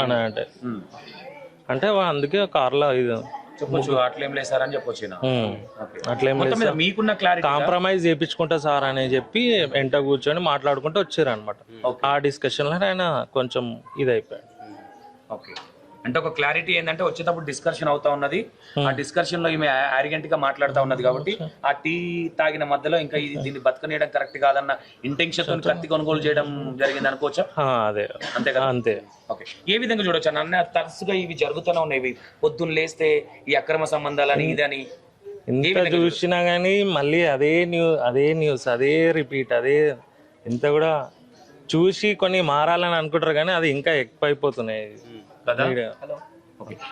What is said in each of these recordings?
అని అంటే అంటే అందుకే కార్లో ఇది చెప్పొచ్చు అట్లేం లేదు సార్ అని చెప్పొచ్చు ఈయన. అట్లేం మొత్తం మీద మీకున్న క్లారిటీ కాంప్రమైజ్ చేయించుకుంటా సార్ అని చెప్పి వెంట కూర్చొని మాట్లాడుకుంటూ వచ్చారు అనమాట. ఆ డిస్కషన్ లో ఆయన కొంచెం ఇది అయిపోయాడు. ఓకే, అంటే ఒక క్లారిటీ ఏంటంటే వచ్చేటప్పుడు డిస్కషన్ అవుతా ఉన్నది, ఆ డిస్కషన్ లో ఈమె ఆరిగెంట్ గా మాట్లాడుతా ఉన్నది కాబట్టి ఆ టీ తాగిన మధ్యలో ఇంకా దీన్ని బతకనేయడం కరెక్ట్ కాదన్న ఇంటెన్షన్ తో కత్తి కొనుగోలు చేయడం జరిగింది అనుకోవచ్చా? అదే అంతే కదా. అంతే. ఓకే, ఏ విధంగా చూడొచ్చు అన్న తరచుగా ఇవి జరుగుతూనే ఉన్నాయి, పొద్దున్న లేస్తే ఈ అక్రమ సంబంధాలని ఇదని ఎంత చూసినా గానీ మళ్ళీ అదే న్యూస్ అదే రిపీట్ అదే ఇంత కూడా చూసి కొన్ని మారాలని అనుకుంటారు కానీ అది ఇంకా ఎక్కువ అయిపోతున్నాయి కదా.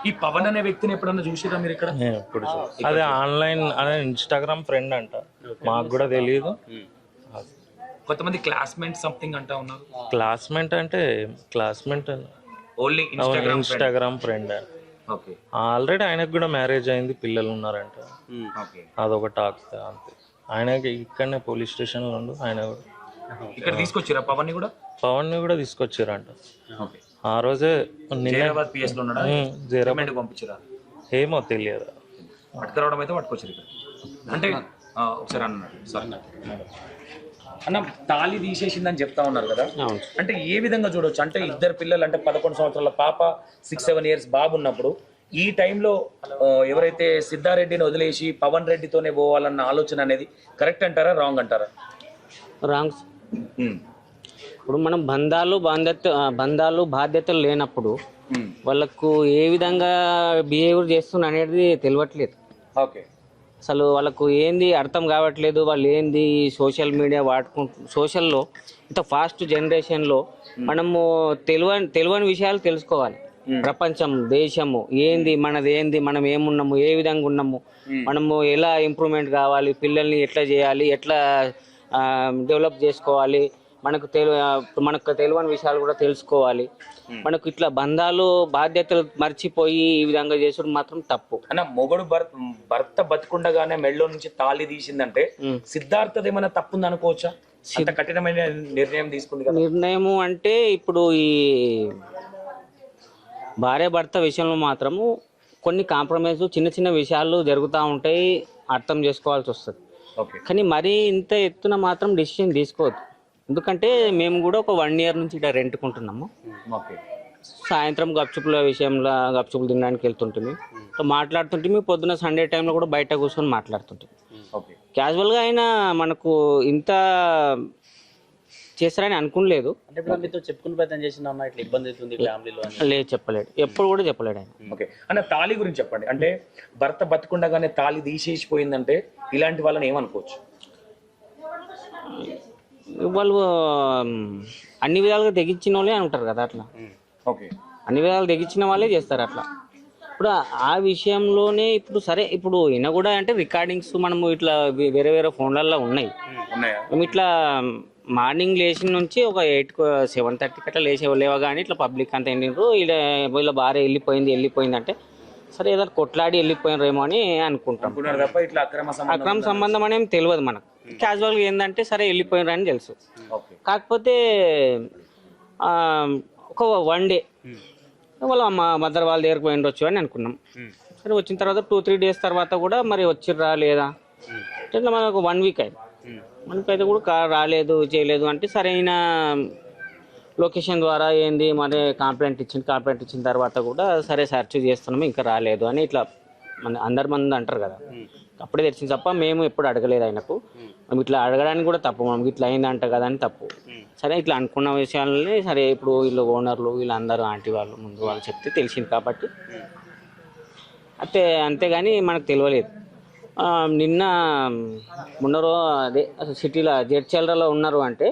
ఈ పవన్ అనే వ్యక్తిని ఎప్పుడన్నా చూసిరా మీరు ఇక్కడ? ఇప్పుడు అదే ఆన్లైన్ అదే ఇన్స్టాగ్రామ్ ఫ్రెండ్ అంట, మాకు కూడా తెలియదు. కొంతమంది క్లాస్మేట్ సంథింగ్ అంటా ఉన్నారు. క్లాస్మేట్ అంటే classmate only Instagram friend. Already ఆయనకు కూడా మ్యారేజ్ అయింది, పిల్లలు ఉన్నారంట. అదొక టాక్ అంతే. ఆయనకి ఇక్కడనే పోలీస్ స్టేషన్లో ఉండు. ఆయన కూడా ఇక్కడ తీసుకొచ్చిరా పవన్ ని కూడా తీసుకొచ్చారంట. ఆ రోజే పంపించారా ఏమో తెలియదు, పట్టుకురావడం అయితే పట్టుకొచ్చారు ఇక్కడ. అంటే ఒకసారి అన్నాడు అన్న తాళి తీసేసిందని చెప్తా ఉన్నారు కదా, అంటే ఏ విధంగా చూడవచ్చు? అంటే ఇద్దరు పిల్లలు, అంటే 11 సంవత్సరాల పాప, 6-7 years బాబు ఉన్నప్పుడు ఈ టైంలో ఎవరైతే సిద్ధారెడ్డిని వదిలేసి పవన్ రెడ్డితోనే పోవాలన్న ఆలోచన అనేది కరెక్ట్ అంటారా, రాంగ్ అంటారా? రాంగ్. ఇప్పుడు మనం బంధాలు బాధ్యతలు లేనప్పుడు వాళ్ళకు ఏ విధంగా బిహేవియర్ చేస్తున్నా అనేది తెలియట్లేదు. ఓకే, అసలు వాళ్ళకు ఏంది అర్థం కావట్లేదు. వాళ్ళు ఏంది సోషల్ మీడియా సోషల్లో ఇంత ఫాస్ట్ జనరేషన్లో మనము తెలియని విషయాలు తెలుసుకోవాలి. ప్రపంచం, దేశము ఏంది, మనది ఏంది, మనం ఏమున్నాము, ఏ విధంగా ఉన్నాము, మనము ఎలా ఇంప్రూవ్మెంట్ కావాలి, పిల్లల్ని ఎట్లా చేయాలి, ఎట్లా డెవలప్ చేసుకోవాలి, మనకు తెలియని విషయాలు కూడా తెలుసుకోవాలి. మనకు ఇట్లా బంధాలు బాధ్యతలు మర్చిపోయి ఈ విధంగా చేసుడు మాత్రం తప్పు. అన్న మొగడు భర్త బతికుండగానే మెళ్ళో నుంచి తాళి తీసిందంటే సిద్ధార్థది ఏమైనా తప్పుంది అనుకోవచ్చా? అంత కఠినమైన నిర్ణయం తీసుకుంది. నిర్ణయము అంటే ఇప్పుడు ఈ భార్య భర్త విషయంలో మాత్రము కొన్ని కాంప్రమైజ్ చిన్న చిన్న విషయాలు జరుగుతూ ఉంటాయి, అర్థం చేసుకోవాల్సి వస్తుంది. కానీ మరీ ఇంత ఎత్తున మాత్రం డెసిషన్ తీసుకోవద్దు. ఎందుకంటే మేము కూడా ఒక 1 year నుంచి ఇక్కడ రెంట్కుంటున్నాము. సాయంత్రం గప్చుపులు తినడానికి వెళ్తుంటుంది, మాట్లాడుతుంటే పొద్దున సండే టైంలో కూడా బయట కూర్చొని మాట్లాడుతుంటుంది. క్యాజువల్గా అయినా మనకు ఇంత చేస్తారని అనుకోలేదు. చెప్పుకుని ప్రయత్నం చేసిన ఇట్లా ఇబ్బంది అవుతుంది ఫ్యామిలీలో లేదు, చెప్పలేడు, ఎప్పుడు కూడా చెప్పలేడు ఆయన. ఓకే అన్న, తాళి గురించి చెప్పండి. అంటే భర్త బతికుండగానే తాళి తీసేసిపోయిందంటే ఇలాంటి వాళ్ళని ఏమనుకోవచ్చు? వాళ్ళు అన్ని విధాలుగా తెగించిన వాళ్ళే అంటారు కదా అట్లా. అన్ని విధాలు తెగించిన వాళ్ళే చేస్తారు అట్లా. ఇప్పుడు ఆ విషయంలోనే ఇప్పుడు సరే, ఇప్పుడు ఈయన కూడా అంటే రికార్డింగ్స్ మనము ఇట్లా వేరే వేరే ఫోన్లలో ఉన్నాయి. మేము ఇట్లా మార్నింగ్ లేచిన నుంచి ఒక 7:30 అట్లా లేవా కానీ ఇట్లా పబ్లిక్ అంతా ఎండిండ్రు, వీళ్ళ భార్య వెళ్ళిపోయింది అంటే సరే ఏదో కొట్లాడి వెళ్ళిపోయినరేమో అని అనుకుంటాం. అక్రమ సంబంధం అనేం తెలియదు మనకు. క్యాజువల్గా ఏంటంటే సరే వెళ్ళిపోయినరని తెలుసు. కాకపోతే ఒక 1 day వాళ్ళ మదర్ వాళ్ళ దగ్గరకు పోయిండొచ్చు అని అనుకున్నాం. సరే వచ్చిన తర్వాత 2-3 days తర్వాత కూడా మరి వచ్చిర్రా లేదా ఇట్లా మనకు 1 week అయింది. 1 week అయితే కూడా రాలేదు చేయలేదు అంటే సరైన లొకేషన్ ద్వారా ఏంది మరి కంప్లైంట్ ఇచ్చిన తర్వాత కూడా సరే సెర్చ్ చేస్తున్నాము ఇంకా రాలేదు అని ఇట్లా అందరి మంది అంటారు కదా, అప్పుడే తెలిసింది తప్ప మేము ఎప్పుడు అడగలేదు ఆయనకు. మేము ఇట్లా అడగడానికి కూడా తప్పు, మనకి ఇట్లా అయిందంట కదా అని తప్పు. సరే ఇట్లా అనుకున్న విషయాలని సరే ఇప్పుడు వీళ్ళు ఓనర్లు వీళ్ళందరూ ఆంటీ వాళ్ళు ముందు వాళ్ళు చెప్తే తెలిసింది కాబట్టి అంతేగాని మనకు తెలియలేదు. నిన్న ఉన్నరో అదే సిటీలో జడ్చల్రాలో ఉన్నారు అంటే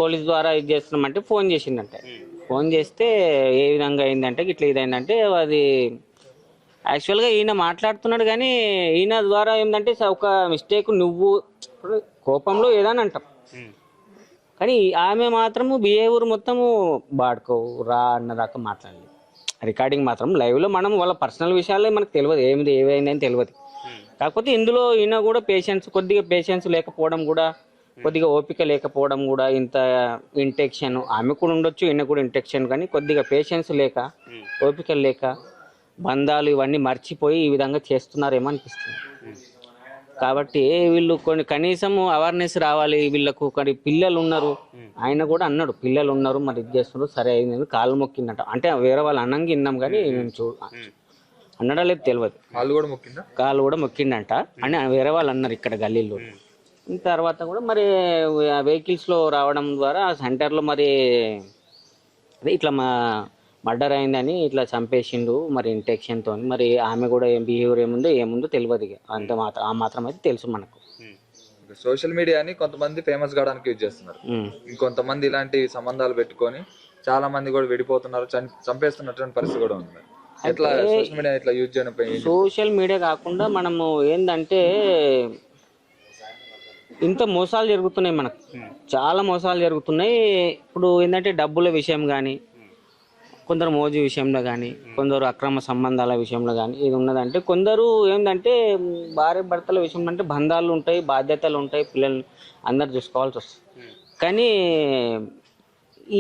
పోలీస్ ద్వారా ఇది చేస్తున్నామంటే ఫోన్ చేసిందంటే, ఫోన్ చేస్తే ఏ విధంగా అయిందంటే ఇట్లా ఇదైందంటే అది యాక్చువల్గా ఈయన మాట్లాడుతున్నాడు కానీ ఈయన ద్వారా ఏంటంటే ఒక మిస్టేక్ నువ్వు కోపంలో ఏదని అంటాం కానీ ఆమె మాత్రము బిహేవియర్ మొత్తము బాడుకోవు రా అన్నదాకా మాట్లాడలేదు. రికార్డింగ్ మాత్రం లైవ్లో మనం వాళ్ళ పర్సనల్ విషయాలే మనకు తెలియదు, ఏమైందని తెలియదు. కాకపోతే ఇందులో ఈయన కూడా కొద్దిగా పేషెన్స్ లేకపోవడం కూడా కొద్దిగా ఓపిక లేకపోవడం కూడా ఇంత ఇంటెక్షన్ ఆమె కూడా ఉండొచ్చు, ఈయన కూడా ఇంటెక్షన్, కానీ కొద్దిగా పేషెన్స్ లేక ఓపిక లేక బంధాలు ఇవన్నీ మర్చిపోయి ఈ విధంగా చేస్తున్నారేమో అనిపిస్తుంది. కాబట్టి వీళ్ళు కొన్ని కనీసం అవేర్నెస్ రావాలి వీళ్ళకు. కొన్ని పిల్లలు ఉన్నారు, ఆయన కూడా అన్నాడు పిల్లలు ఉన్నారు మరి ఇది చేస్తున్నారు, సరే అయింది కాళ్ళు మొక్కిందట. అంటే వేరే వాళ్ళు అన్నంగా విన్నాం కానీ నేను అన్నడా లేదు తెలియదు. కాళ్ళు కూడా మొక్కిండంట అని వేరే వాళ్ళు అన్నారు ఇక్కడ గల్లీలో. తర్వాత కూడా మరి వెహికల్స్లో రావడం ద్వారా ఆ సెంటర్లో మరి అదే ఇట్లా మర్డర్ అయిందని ఇట్లా చంపేసిండు మరి ఇంటెక్షన్తో. మరి ఆమె కూడా ఏం బిహేవియర్ ఏముందో తెలియదు. అంత మాత్రం ఆ మాత్రం అయితే తెలుసు మనకు. సోషల్ మీడియాని కొంతమంది ఫేమస్ కావడానికి యూజ్ చేస్తున్నారు, ఇంకొంతమంది ఇలాంటి సంబంధాలు పెట్టుకొని చాలా మంది కూడా విడిపోతున్నారు, చంపేస్తున్నటువంటి పరిస్థితి కూడా ఉంది. ఎట్లా సోషల్ మీడియా ఇట్లా యూజ్ చేయడం? సోషల్ మీడియా కాకుండా మనము ఏంటంటే ఇంత మోసాలు జరుగుతున్నాయి మనకు, చాలా మోసాలు జరుగుతున్నాయి. ఇప్పుడు ఏంటంటే డబ్బుల విషయం కానీ, కొందరు మోజు విషయంలో కానీ, కొందరు అక్రమ సంబంధాల విషయంలో కానీ ఇది ఉన్నదంటే, కొందరు ఏంటంటే భార్య భర్తల విషయంలో అంటే బంధాలు ఉంటాయి, బాధ్యతలు ఉంటాయి, పిల్లలు అందరు చూసుకోవాల్సి వస్తుంది. కానీ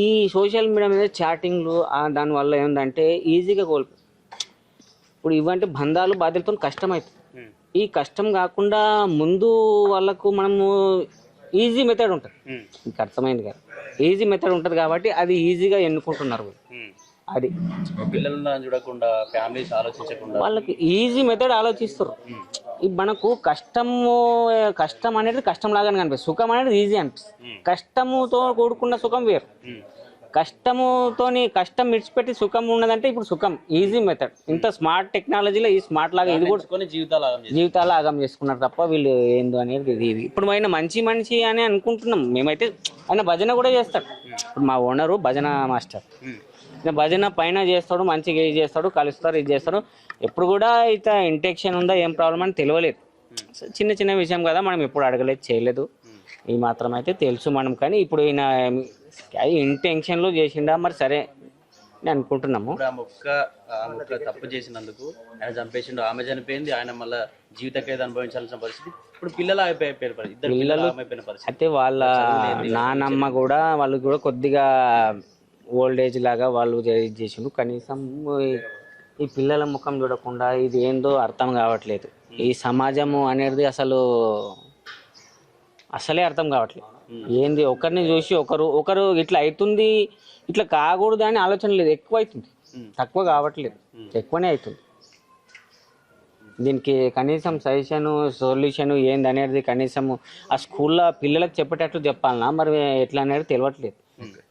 ఈ సోషల్ మీడియా మీద చాటింగ్లు దానివల్ల ఏంటంటే ఈజీగా ఇప్పుడు ఇవంటే బంధాలు బాధ్యతలతో కష్టమవుతుంది. ఈ కష్టం కాకుండా ముందు వాళ్ళకు మనము ఈజీ మెథడ్ ఉంటుంది, మీకు అర్థమైంది కదా, ఈజీ మెథడ్ ఉంటుంది కాబట్టి అది ఈజీగా ఎన్నుకుంటున్నారు. అది పిల్లలను చూడకుండా ఫ్యామిలీస్ ఆలోచించకుండా వాళ్ళకి ఈజీ మెథడ్ ఆలోచిస్తారు. మనకు కష్టం అనేది కష్టం లాగానే కనిపిస్తుంది, సుఖం అనేది ఈజీ అనిపిస్తుంది. కష్టముతో కూడుకున్న సుఖం వేరు. కష్టం విడిచిపెట్టి సుఖం ఉన్నదంటే ఇప్పుడు సుఖం ఈజీ మెథడ్. ఇంత స్మార్ట్ టెక్నాలజీలో ఈ స్మార్ట్ లాగా ఇది కూడా జీవితాలు ఆగం చేసుకున్నారు తప్ప వీళ్ళు ఏందో అనేది ఇది. ఇప్పుడు ఆయన మంచి మనిషి అని అనుకుంటున్నాం మేమైతే. ఆయన భజన కూడా చేస్తాడు. ఇప్పుడు మా ఓనరు భజన మాస్టర్, భజన పైన చేస్తాడు, మంచిగా ఇది చేస్తాడు, కలుస్తారు, ఇది చేస్తాడు. ఎప్పుడు కూడా ఇత ఇంటెక్షన్ ఉందా ఏం ప్రాబ్లం అని తెలియలేదు. చిన్న చిన్న విషయం కదా, మనం ఎప్పుడు అడగలేదు, చేయలేదు. ఈ మాత్రం అయితే తెలుసు మనం. కానీ ఇప్పుడు ఈయన ఇంటెన్షన్లో చేసిండా మరి సరే అని అనుకుంటున్నాము. ఆ మొక్క తప్పు చేసినందుకు ఆయన చంపేసిండు, ఆమె చనిపోయింది, ఆయన మళ్ళీ జీవిత ఖైదు అనుభవించాల్సిన పరిస్థితి. ఇప్పుడు పిల్లలు అయిపోయిన పరిస్థితి. అయితే వాళ్ళ నానమ్మ కూడా వాళ్ళు కూడా కొద్దిగా ఓల్డ్ ఏజ్ లాగా వాళ్ళు చేసిండు. కనీసం ఈ పిల్లల ముఖం చూడకుండా ఇది ఏందో అర్థం కావట్లేదు. ఈ సమాజము అనేది అసలే అర్థం కావట్లేదు. ఏంది ఒకరిని చూసి ఒకరు ఇట్లా అవుతుంది, ఇట్లా కాకూడదు అని ఆలోచన లేదు. ఎక్కువ అవుతుంది, తక్కువ కావట్లేదు, ఎక్కువనే అవుతుంది. దీనికి కనీసం సొల్యూషన్ ఏంది అనేది కనీసం ఆ స్కూల్లో పిల్లలకు చెప్పేటట్లు చెప్పాలన్నా మరి ఎట్లా అనేది తెలియట్లేదు. ఓకే.